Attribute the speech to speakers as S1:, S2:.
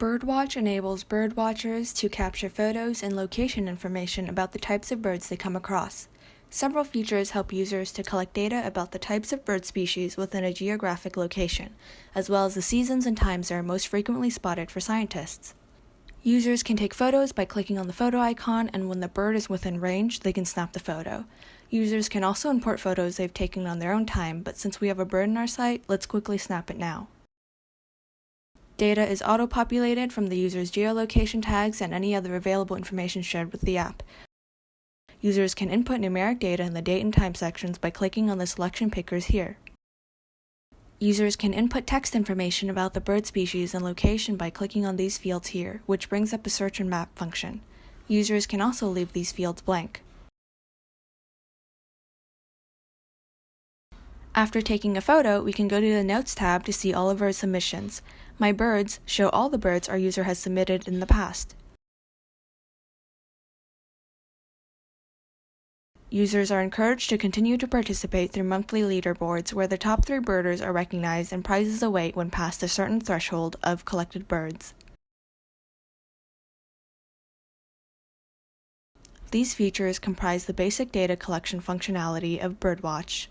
S1: Birdwatch enables birdwatchers to capture photos and location information about the types of birds they come across. Several features help users to collect data about the types of bird species within a geographic location, as well as the seasons and times they are most frequently spotted for scientists. Users can take photos by clicking on the photo icon, and when the bird is within range, they can snap the photo. Users can also import photos they've taken on their own time, but since we have a bird in our sight, let's quickly snap it now. Data is auto-populated from the user's geolocation tags and any other available information shared with the app. Users can input numeric data in the date and time sections by clicking on the selection pickers here. Users can input text information about the bird species and location by clicking on these fields here, which brings up a search and map function. Users can also leave these fields blank. After taking a photo, we can go to the Notes tab to see all of our submissions. My Birds show all the birds our user has submitted in the past. Users are encouraged to continue to participate through monthly leaderboards where the top 3 birders are recognized and prizes await when past a certain threshold of collected birds. These features comprise the basic data collection functionality of Birdwatch.